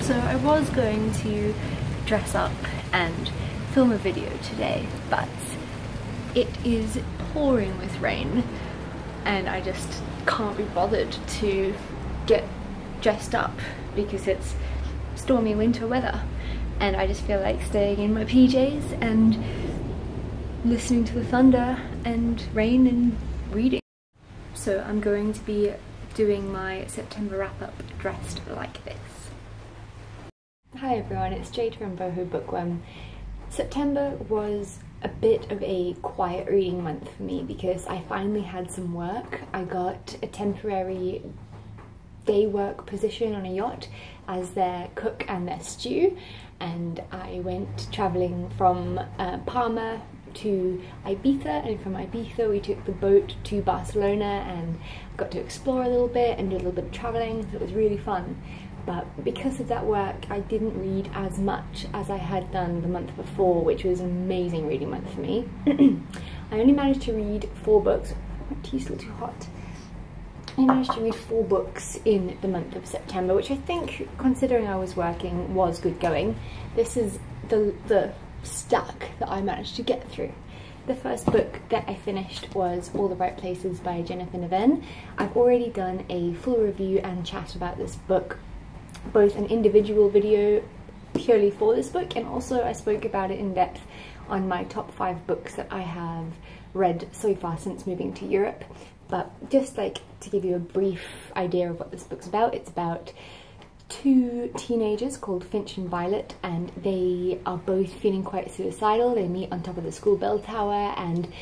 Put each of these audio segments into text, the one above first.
So I was going to dress up and film a video today, but it is pouring with rain and I just can't be bothered to get dressed up because it's stormy winter weather, and I just feel like staying in my PJs and listening to the thunder and rain and reading. So I'm going to be doing my September wrap-up dressed like this. Hi everyone, it's Jade from Boho Bookworm. September was a bit of a quiet reading month for me because I finally had some work. I got a temporary day work position on a yacht as their cook and their stew, and I went travelling from Palma to Ibiza, and from Ibiza we took the boat to Barcelona and got to explore a little bit and do a little bit of travelling, so it was really fun. But because of that work I didn't read as much as I had done the month before, which was an amazing reading month for me. I only managed to read 4 books. My tea's still too hot. I managed to read 4 books in the month of September, which I think, considering I was working, was good going. This is the stack that I managed to get through. The first book that I finished was All the Right Places by Jennifer Niven. I've already done a full review and chat about this book, both an individual video purely for this book, and also I spoke about it in depth on my top 5 books that I have read so far since moving to Europe. But just like to give you a brief idea of what this book's about, it's about 2 teenagers called Finch and Violet, and they are both feeling quite suicidal. They meet on top of the school bell tower and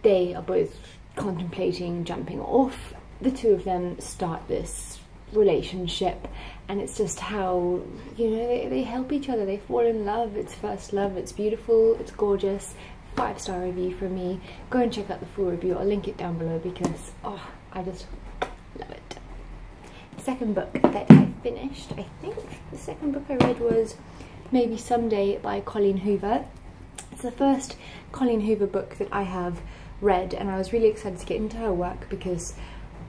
they are both contemplating jumping off. The 2 of them start this relationship, and it's just how, you know, they help each other, they fall in love. It's first love, it's beautiful, it's gorgeous. 5-star review from me. Go and check out the full review, I'll link it down below because, oh, I just love it. The second book that I finished, I think the second book I read was Maybe Someday by Colleen Hoover. It's the first Colleen Hoover book that I have read, and I was really excited to get into her work because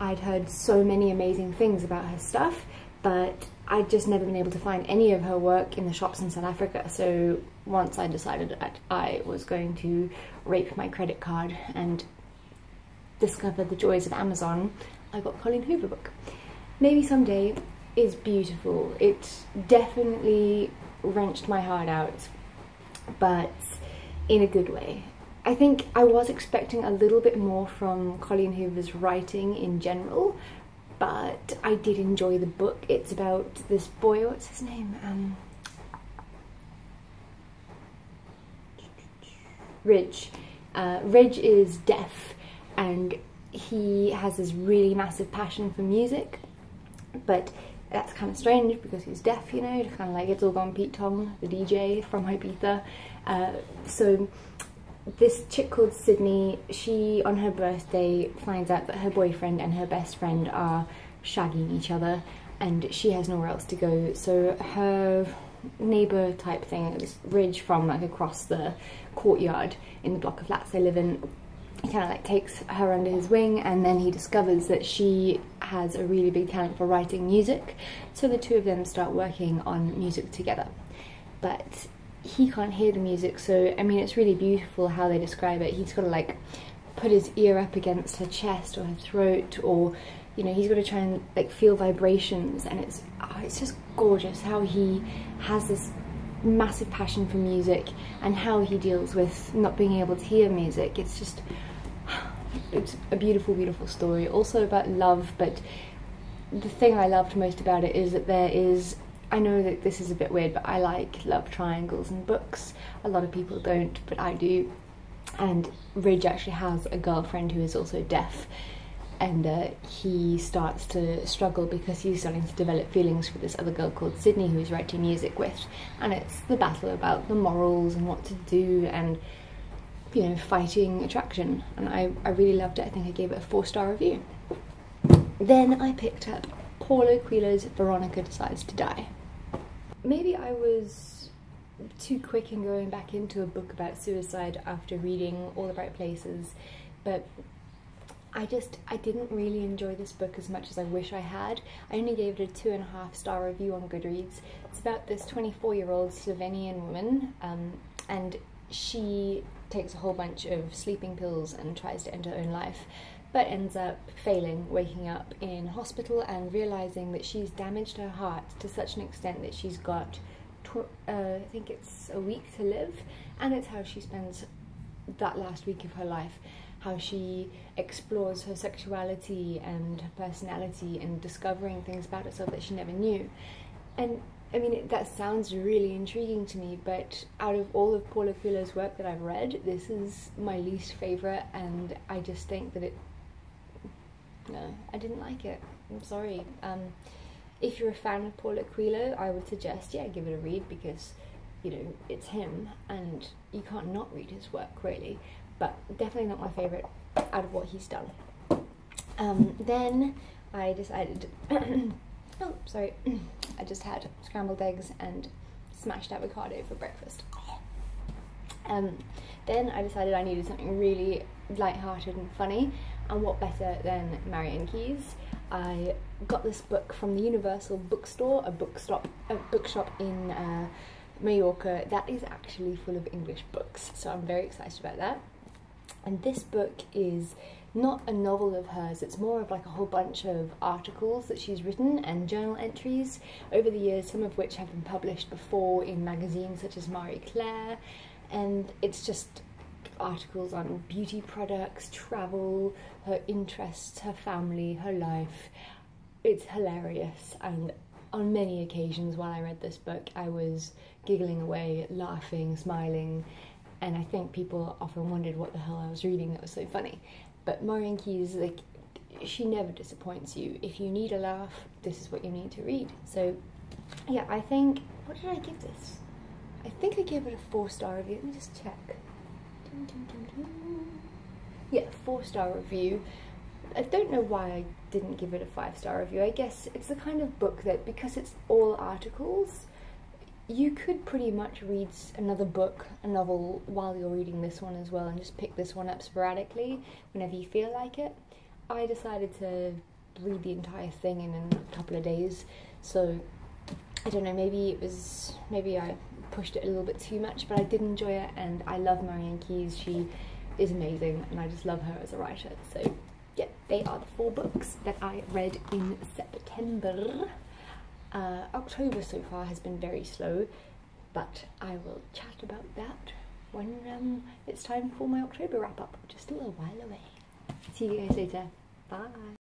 I'd heard so many amazing things about her stuff, but I'd just never been able to find any of her work in the shops in South Africa. So once I decided that I was going to rape my credit card and discover the joys of Amazon, I got Colleen Hoover book. Maybe Someday is beautiful. It definitely wrenched my heart out, but in a good way. I think I was expecting a little bit more from Colleen Hoover's writing in general, but I did enjoy the book. It's about this boy, what's his name? Ridge. Ridge is deaf, and he has this really massive passion for music, but that's kind of strange because he's deaf, you know, kind of like It's All Gone Pete Tong, the DJ from Ibiza. So this chick called Sydney, she on her birthday finds out that her boyfriend and her best friend are shagging each other and she has nowhere else to go, so her neighbour type thing, this Ridge from like across the courtyard in the block of flats they live in, he kind of like takes her under his wing, and then he discovers that she has a really big talent for writing music, so the 2 of them start working on music together. But he can't hear the music, so I mean it's really beautiful how they describe it. He's got to like put his ear up against her chest or her throat, or you know, he's got to try and like feel vibrations, and it's just gorgeous how he has this massive passion for music and how he deals with not being able to hear music. It's a beautiful, beautiful story, also about love. But the thing I loved most about it is that there is, I know that this is a bit weird, but I like love triangles in books. A lot of people don't, but I do. And Ridge actually has a girlfriend who is also deaf, and he starts to struggle because he's starting to develop feelings for this other girl called Sydney who he's writing music with, and it's the battle about the morals and what to do and, you know, fighting attraction. And I really loved it. I think I gave it a 4-star review. Then I picked up Paulo Coelho's Veronica Decides to Die. Maybe I was too quick in going back into a book about suicide after reading All the Right Places, but I didn't really enjoy this book as much as I wish I had. I only gave it a 2.5-star review on Goodreads. It's about this 24-year-old Slovenian woman, and she takes a whole bunch of sleeping pills and tries to end her own life, but ends up failing, waking up in hospital and realising that she's damaged her heart to such an extent that she's got, I think it's a week to live, and it's how she spends that last week of her life, how she explores her sexuality and her personality and discovering things about herself that she never knew. And I mean, that sounds really intriguing to me, but out of all of Paulo Coelho's work that I've read, this is my least favourite, and I just think that no, I didn't like it. I'm sorry. If you're a fan of Paulo Coelho, I would suggest, yeah, give it a read, because, you know, it's him, and you can't not read his work, really. But definitely not my favourite out of what he's done. Then I decided, oh, sorry, I just had scrambled eggs and smashed avocado for breakfast. Then I decided I needed something really light-hearted and funny, and what better than Marian Keyes. I got this book from the Universal Bookstore, a bookshop in Mallorca that is actually full of English books, so I'm very excited about that. And this book is not a novel of hers, it's more of like a whole bunch of articles that she's written and journal entries over the years, some of which have been published before in magazines such as Marie Claire, and it's just articles on beauty products, travel, her interests, her family, her life. It's hilarious, and on many occasions while I read this book I was giggling away, laughing, smiling, and I think people often wondered what the hell I was reading that was so funny. But Marian Keyes, like, she never disappoints you. If you need a laugh, this is what you need to read. So yeah, I think, what did I give this? I think I gave it a 4-star review. Let me just check. Yeah, 4-star review. I don't know why I didn't give it a 5-star review. I guess it's the kind of book that, because it's all articles, you could pretty much read another book, a novel, while you're reading this one as well, and just pick this one up sporadically whenever you feel like it. I decided to read the entire thing in a couple of days, so I don't know, maybe I pushed it a little bit too much, but I did enjoy it, and I love Marian Keyes. She is amazing, and I just love her as a writer. So yeah, they are the 4 books that I read in September. October so far has been very slow, but I will chat about that when it's time for my October wrap up, just a little while away. See you guys later. Bye.